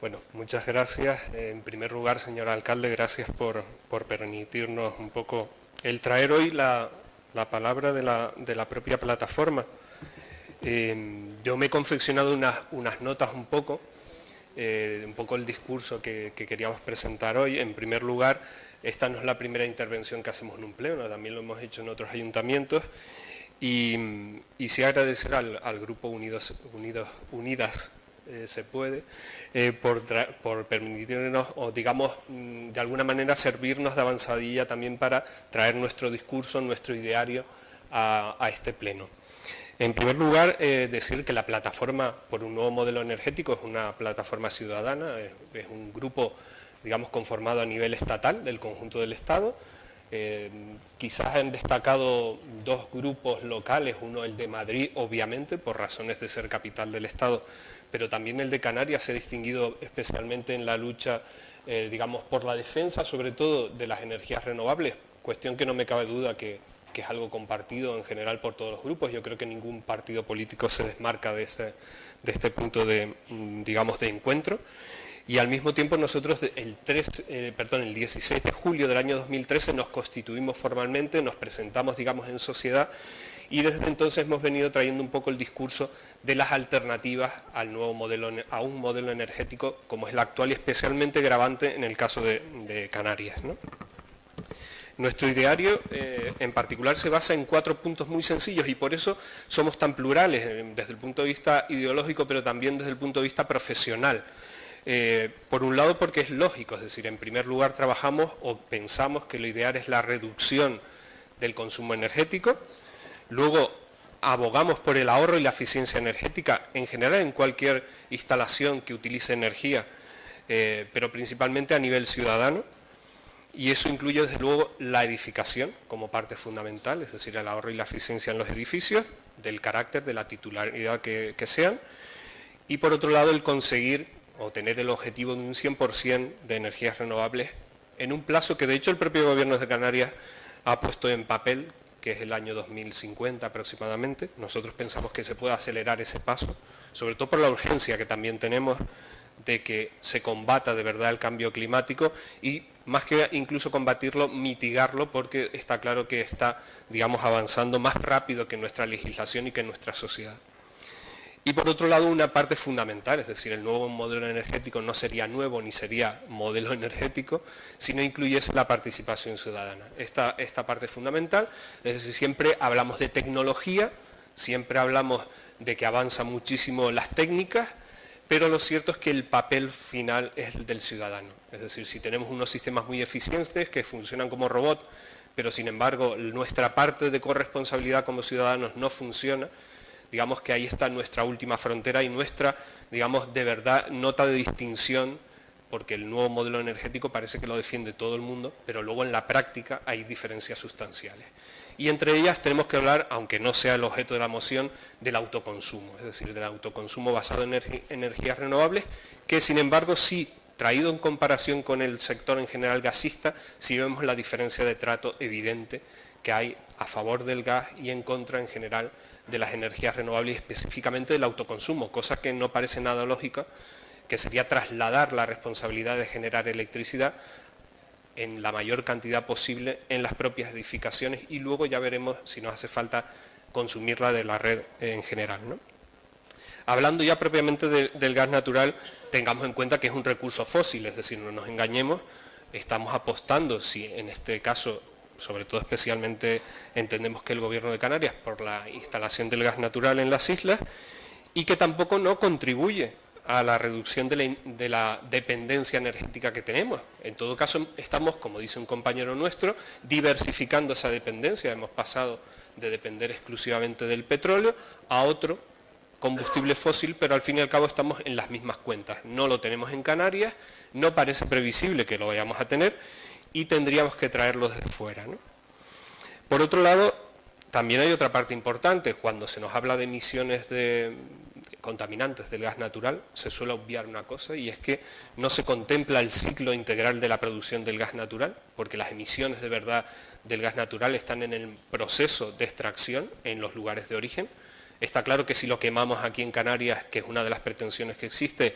Bueno, muchas gracias. En primer lugar, señor alcalde, gracias por permitirnos un poco el traer hoy la palabra de la propia plataforma. Yo me he confeccionado unas notas un poco el discurso que queríamos presentar hoy. En primer lugar, esta no es la primera intervención que hacemos en un pleno, también lo hemos hecho en otros ayuntamientos. Y sí agradecer al grupo Unidas se puede, por permitirnos, o digamos, de alguna manera servirnos de avanzadilla también para traer nuestro discurso, nuestro ideario a este pleno. En primer lugar, decir que la plataforma por un nuevo modelo energético es una plataforma ciudadana, es un grupo, digamos, conformado a nivel estatal, del conjunto del Estado. Quizás han destacado dos grupos locales, uno el de Madrid, obviamente, por razones de ser capital del Estado, pero también el de Canarias se ha distinguido especialmente en la lucha, digamos, por la defensa, sobre todo, de las energías renovables, cuestión que no me cabe duda que es algo compartido en general por todos los grupos. Yo creo que ningún partido político se desmarca de este punto de, digamos, de encuentro. Y al mismo tiempo nosotros el 16 de julio del año 2013 nos constituimos formalmente, nos presentamos, digamos, en sociedad, y desde entonces hemos venido trayendo un poco el discurso de las alternativas al nuevo modelo, a un modelo energético como es el actual, y especialmente gravante en el caso de Canarias, ¿no? Nuestro ideario en particular se basa en 4 puntos muy sencillos, y por eso somos tan plurales desde el punto de vista ideológico, pero también desde el punto de vista profesional. Por un lado, porque es lógico, es decir, en primer lugar trabajamos o pensamos que lo ideal es la reducción del consumo energético. Luego abogamos por el ahorro y la eficiencia energética en general en cualquier instalación que utilice energía, pero principalmente a nivel ciudadano. Y eso incluye, desde luego, la edificación como parte fundamental, es decir, el ahorro y la eficiencia en los edificios, del carácter, de la titularidad que sean. Y por otro lado, el conseguir o tener el objetivo de un 100% de energías renovables en un plazo que, de hecho, el propio Gobierno de Canarias ha puesto en papel, que es el año 2050 aproximadamente. Nosotros pensamos que se puede acelerar ese paso, sobre todo por la urgencia que también tenemos de que se combata de verdad el cambio climático, y más que incluso combatirlo, mitigarlo, porque está claro que está, digamos, avanzando más rápido que nuestra legislación y que nuestra sociedad. Y por otro lado, una parte fundamental, es decir, el nuevo modelo energético no sería nuevo ni sería modelo energético si no incluyese la participación ciudadana. Esta parte es fundamental, es decir, siempre hablamos de tecnología, siempre hablamos de que avanzan muchísimo las técnicas, pero lo cierto es que el papel final es el del ciudadano. Es decir, si tenemos unos sistemas muy eficientes que funcionan como robot, pero sin embargo nuestra parte de corresponsabilidad como ciudadanos no funciona, digamos que ahí está nuestra última frontera y nuestra, digamos, de verdad nota de distinción, porque el nuevo modelo energético parece que lo defiende todo el mundo, pero luego en la práctica hay diferencias sustanciales. Y entre ellas tenemos que hablar, aunque no sea el objeto de la moción, del autoconsumo, es decir, del autoconsumo basado en energías renovables, que sin embargo sí, traído en comparación con el sector en general gasista, sí vemos la diferencia de trato evidente que hay a favor del gas y en contra en general de las energías renovables, específicamente del autoconsumo, cosa que no parece nada lógica, que sería trasladar la responsabilidad de generar electricidad en la mayor cantidad posible en las propias edificaciones, y luego ya veremos si nos hace falta consumirla de la red en general, ¿no? Hablando ya propiamente del gas natural, tengamos en cuenta que es un recurso fósil, es decir, no nos engañemos, estamos apostando, si en este caso, sobre todo especialmente entendemos que el Gobierno de Canarias, por la instalación del gas natural en las islas, y que tampoco no contribuye a la reducción de la dependencia energética que tenemos. En todo caso, estamos, como dice un compañero nuestro, diversificando esa dependencia. Hemos pasado de depender exclusivamente del petróleo a otro combustible fósil, pero al fin y al cabo estamos en las mismas cuentas. No lo tenemos en Canarias, no parece previsible que lo vayamos a tener, y tendríamos que traerlo desde fuera, ¿no? Por otro lado, también hay otra parte importante. Cuando se nos habla de emisiones de contaminantes del gas natural, se suele obviar una cosa, y es que no se contempla el ciclo integral de la producción del gas natural, porque las emisiones de verdad del gas natural están en el proceso de extracción en los lugares de origen. Está claro que si lo quemamos aquí en Canarias, que es una de las pretensiones que existe,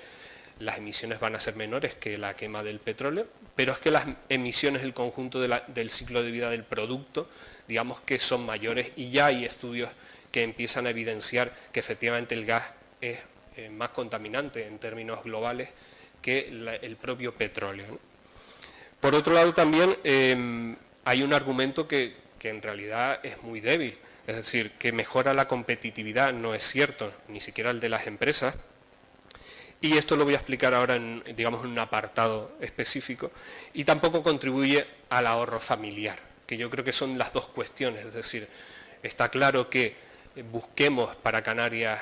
las emisiones van a ser menores que la quema del petróleo, pero es que las emisiones del conjunto del ciclo de vida del producto, digamos que son mayores, y ya hay estudios que empiezan a evidenciar que efectivamente el gas es más contaminante en términos globales que el propio petróleo, ¿no? Por otro lado también hay un argumento que en realidad es muy débil, es decir, que mejora la competitividad, no es cierto, ni siquiera el de las empresas, y esto lo voy a explicar ahora en un apartado específico, y tampoco contribuye al ahorro familiar, que yo creo que son las dos cuestiones, es decir, está claro que busquemos para Canarias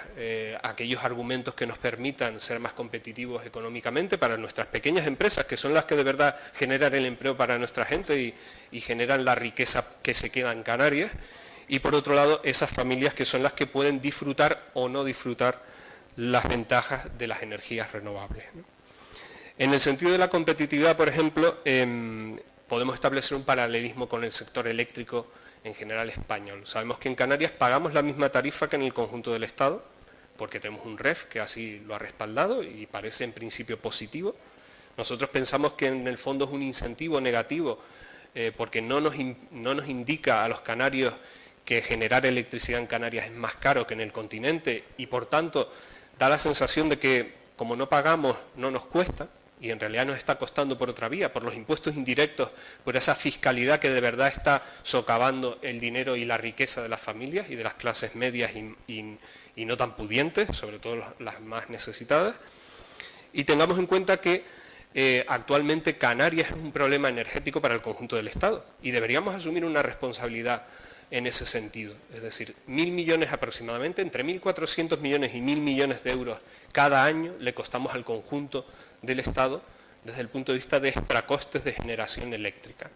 aquellos argumentos que nos permitan ser más competitivos económicamente para nuestras pequeñas empresas, que son las que de verdad generan el empleo para nuestra gente y generan la riqueza que se queda en Canarias, y por otro lado esas familias que son las que pueden disfrutar o no disfrutar las ventajas de las energías renovables, ¿no? En el sentido de la competitividad, por ejemplo, podemos establecer un paralelismo con el sector eléctrico en general español. Sabemos que en Canarias pagamos la misma tarifa que en el conjunto del Estado, porque tenemos un REF que así lo ha respaldado y parece en principio positivo. Nosotros pensamos que en el fondo es un incentivo negativo, porque no nos indica a los canarios que generar electricidad en Canarias es más caro que en el continente, y por tanto da la sensación de que como no pagamos no nos cuesta, y en realidad nos está costando por otra vía, por los impuestos indirectos, por esa fiscalidad que de verdad está socavando el dinero y la riqueza de las familias y de las clases medias y no tan pudientes, sobre todo las más necesitadas. Y tengamos en cuenta que actualmente Canarias es un problema energético para el conjunto del Estado, y deberíamos asumir una responsabilidad en ese sentido. Es decir, 1.000 millones aproximadamente, entre 1.400 millones y 1.000 millones de euros cada año le costamos al conjunto del Estado desde el punto de vista de extracostes de generación eléctrica.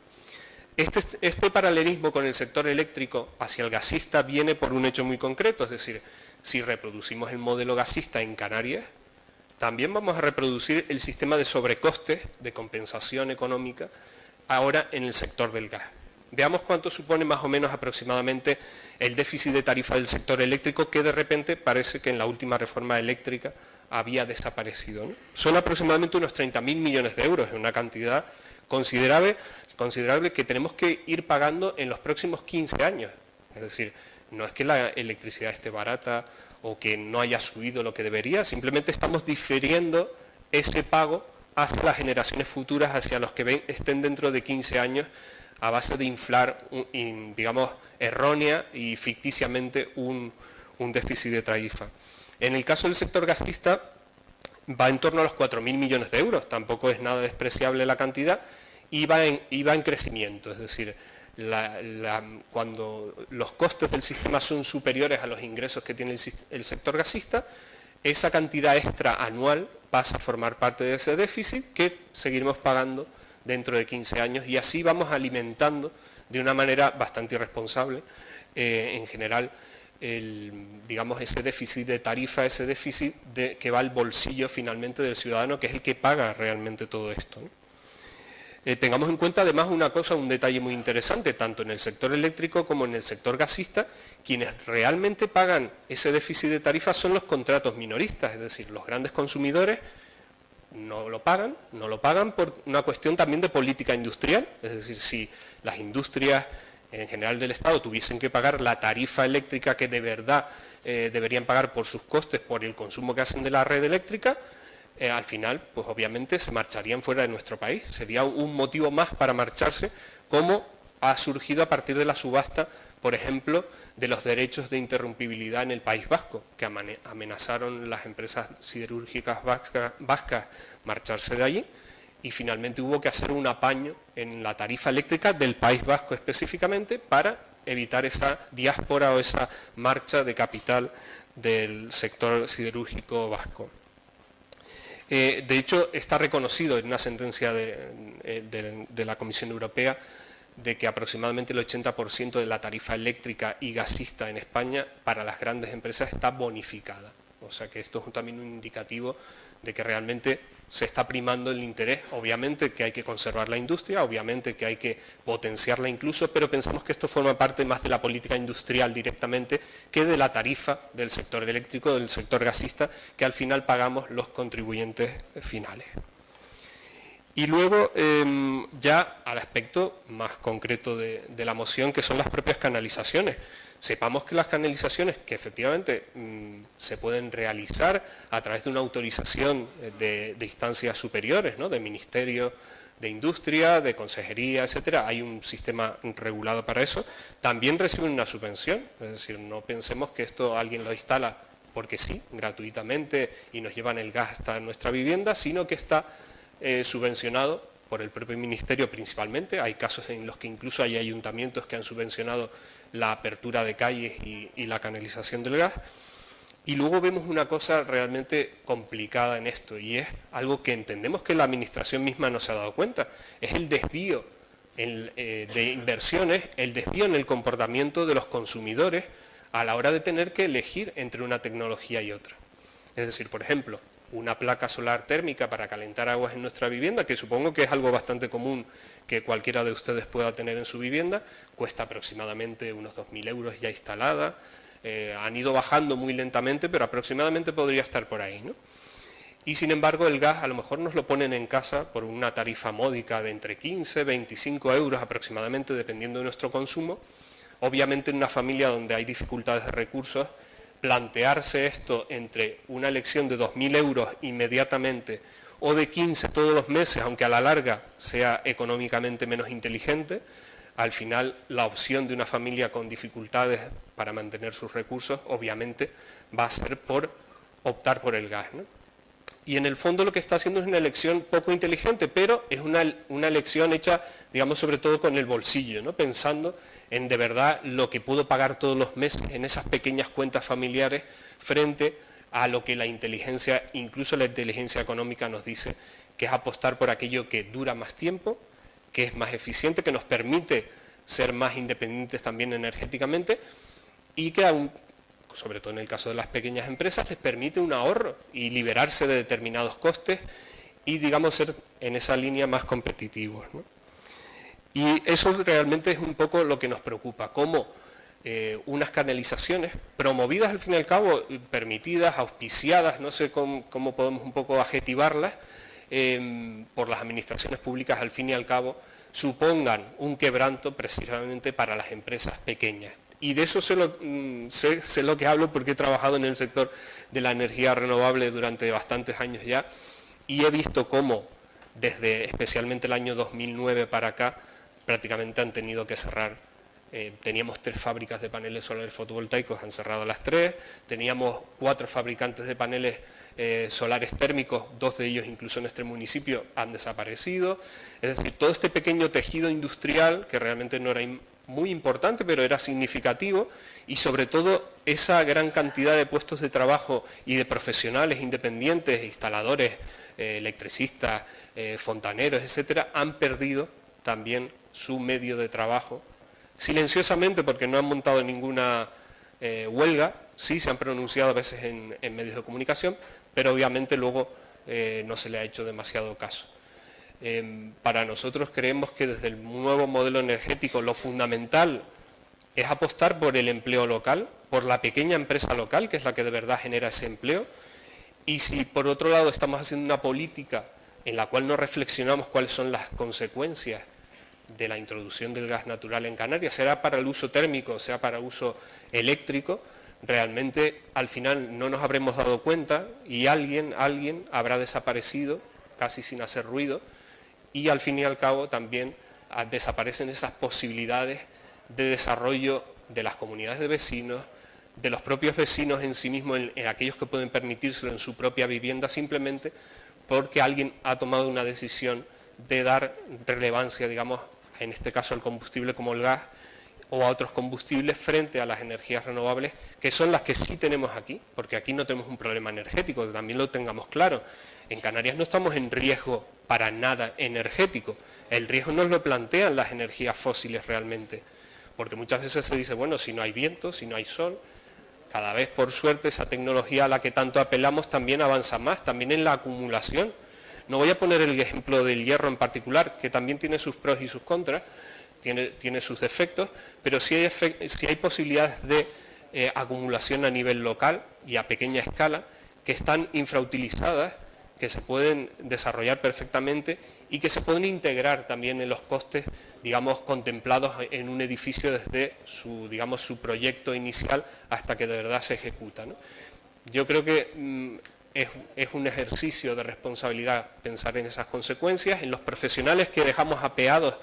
Este paralelismo con el sector eléctrico hacia el gasista viene por un hecho muy concreto, es decir, si reproducimos el modelo gasista en Canarias, también vamos a reproducir el sistema de sobrecostes, de compensación económica, ahora en el sector del gas. Veamos cuánto supone más o menos aproximadamente el déficit de tarifa del sector eléctrico, que de repente parece que en la última reforma eléctrica había desaparecido, ¿no? Son aproximadamente unos 30.000 millones de euros, es una cantidad considerable que tenemos que ir pagando en los próximos 15 años. Es decir, no es que la electricidad esté barata o que no haya subido lo que debería, simplemente estamos diferiendo ese pago hacia las generaciones futuras, hacia los que estén dentro de 15 años, a base de inflar, digamos, errónea y ficticiamente un déficit de tarifa. En el caso del sector gasista va en torno a los 4.000 millones de euros, tampoco es nada despreciable la cantidad, y va en crecimiento, es decir, cuando los costes del sistema son superiores a los ingresos que tiene el sector gasista, esa cantidad extra anual pasa a formar parte de ese déficit que seguiremos pagando dentro de 15 años, y así vamos alimentando de una manera bastante irresponsable en general digamos, ese déficit de tarifa, ese déficit que va al bolsillo finalmente del ciudadano, que es el que paga realmente todo esto, ¿no? Tengamos en cuenta además una cosa, un detalle muy interesante, tanto en el sector eléctrico como en el sector gasista, quienes realmente pagan ese déficit de tarifa son los contratos minoristas, es decir, los grandes consumidores no lo pagan por una cuestión también de política industrial, es decir, si las industrias en general del Estado tuviesen que pagar la tarifa eléctrica que de verdad deberían pagar por sus costes, por el consumo que hacen de la red eléctrica, al final, pues obviamente se marcharían fuera de nuestro país. Sería un motivo más para marcharse, como ha surgido a partir de la subasta, por ejemplo, de los derechos de interrumpibilidad en el País Vasco, que amenazaron las empresas siderúrgicas vascas marcharse de allí, y finalmente hubo que hacer un apaño en la tarifa eléctrica del País Vasco específicamente para evitar esa diáspora o esa marcha de capital del sector siderúrgico vasco. De hecho, está reconocido en una sentencia de la Comisión Europea de que aproximadamente el 80% de la tarifa eléctrica y gasista en España para las grandes empresas está bonificada. O sea que esto es también un indicativo de que realmente se está primando el interés, obviamente que hay que conservar la industria, obviamente que hay que potenciarla incluso, pero pensamos que esto forma parte más de la política industrial directamente que de la tarifa del sector eléctrico, del sector gasista, que al final pagamos los contribuyentes finales. Y luego ya al aspecto más concreto de la moción, que son las propias canalizaciones. Sepamos que las canalizaciones, que efectivamente se pueden realizar a través de una autorización de instancias superiores, ¿no?, de Ministerio de Industria, de Consejería, etcétera, hay un sistema regulado para eso, también reciben una subvención, es decir, no pensemos que esto alguien lo instala porque sí, gratuitamente, y nos llevan el gas hasta nuestra vivienda, sino que está subvencionado por el propio Ministerio principalmente. Hay casos en los que incluso hay ayuntamientos que han subvencionado la apertura de calles y la canalización del gas. Y luego vemos una cosa realmente complicada en esto, y es algo que entendemos que la Administración misma no se ha dado cuenta, es el desvío de inversiones, el desvío en el comportamiento de los consumidores a la hora de tener que elegir entre una tecnología y otra. Es decir, por ejemplo, una placa solar térmica para calentar aguas en nuestra vivienda, que supongo que es algo bastante común que cualquiera de ustedes pueda tener en su vivienda, cuesta aproximadamente unos 2.000 euros ya instalada. Han ido bajando muy lentamente, pero aproximadamente podría estar por ahí, ¿no? Y sin embargo el gas a lo mejor nos lo ponen en casa por una tarifa módica de entre 15 y 25 euros aproximadamente, dependiendo de nuestro consumo. Obviamente en una familia donde hay dificultades de recursos, plantearse esto entre una elección de 2.000 euros inmediatamente o de 15 todos los meses, aunque a la larga sea económicamente menos inteligente, al final la opción de una familia con dificultades para mantener sus recursos obviamente va a ser por optar por el gas, ¿no? Y en el fondo lo que está haciendo es una elección poco inteligente, pero es una elección hecha, digamos, sobre todo con el bolsillo, ¿no?, pensando en de verdad lo que puedo pagar todos los meses en esas pequeñas cuentas familiares frente a lo que la inteligencia, incluso la inteligencia económica, nos dice, que es apostar por aquello que dura más tiempo, que es más eficiente, que nos permite ser más independientes también energéticamente y que aún, sobre todo en el caso de las pequeñas empresas, les permite un ahorro y liberarse de determinados costes y, digamos, ser en esa línea más competitivos, ¿no? Y eso realmente es un poco lo que nos preocupa, cómo unas canalizaciones promovidas al fin y al cabo, permitidas, auspiciadas, no sé cómo podemos un poco adjetivarlas, por las administraciones públicas al fin y al cabo, supongan un quebranto precisamente para las empresas pequeñas. Y de eso sé lo que hablo porque he trabajado en el sector de la energía renovable durante bastantes años ya y he visto cómo desde especialmente el año 2009 para acá prácticamente han tenido que cerrar. Teníamos 3 fábricas de paneles solares fotovoltaicos, han cerrado las 3, teníamos 4 fabricantes de paneles solares térmicos, 2 de ellos incluso en nuestro municipio han desaparecido. Es decir, todo este pequeño tejido industrial que realmente no era muy importante, pero era significativo, y sobre todo esa gran cantidad de puestos de trabajo y de profesionales independientes, instaladores, electricistas, fontaneros, etcétera, han perdido también su medio de trabajo, silenciosamente porque no han montado ninguna huelga, sí se han pronunciado a veces en medios de comunicación, pero obviamente luego no se le ha hecho demasiado caso. Para nosotros creemos que desde el nuevo modelo energético lo fundamental es apostar por el empleo local, por la pequeña empresa local, que es la que de verdad genera ese empleo, y si por otro lado estamos haciendo una política en la cual no reflexionamos cuáles son las consecuencias de la introducción del gas natural en Canarias, sea para el uso térmico, sea para uso eléctrico, realmente al final no nos habremos dado cuenta y alguien habrá desaparecido casi sin hacer ruido, y al fin y al cabo también desaparecen esas posibilidades de desarrollo de las comunidades de vecinos, de los propios vecinos en sí mismos, en aquellos que pueden permitírselo en su propia vivienda, simplemente porque alguien ha tomado una decisión de dar relevancia, digamos, en este caso al combustible como el gas o a otros combustibles frente a las energías renovables, que son las que sí tenemos aquí, porque aquí no tenemos un problema energético, que también lo tengamos claro. En Canarias no estamos en riesgo para nada energético, el riesgo nos lo plantean las energías fósiles realmente, porque muchas veces se dice, bueno, si no hay viento, si no hay sol, cada vez por suerte esa tecnología a la que tanto apelamos también avanza más, también en la acumulación. No voy a poner el ejemplo del hierro en particular, que también tiene sus pros y sus contras, tiene sus defectos, pero sí hay posibilidades de acumulación a nivel local y a pequeña escala que están infrautilizadas, que se pueden desarrollar perfectamente y que se pueden integrar también en los costes, digamos, contemplados en un edificio desde su, digamos, su proyecto inicial hasta que de verdad se ejecuta, ¿no? Yo creo que es un ejercicio de responsabilidad pensar en esas consecuencias, en los profesionales que dejamos apeados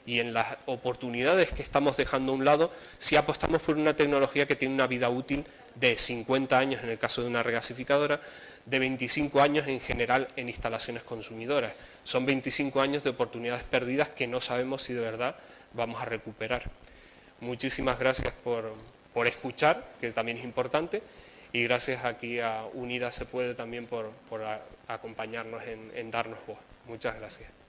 y en las oportunidades que estamos dejando a un lado, si apostamos por una tecnología que tiene una vida útil de 50 años en el caso de una regasificadora, de 25 años en general en instalaciones consumidoras. Son 25 años de oportunidades perdidas que no sabemos si de verdad vamos a recuperar. Muchísimas gracias por escuchar, que también es importante, y gracias aquí a Unida Se Puede también por acompañarnos en darnos voz. Muchas gracias.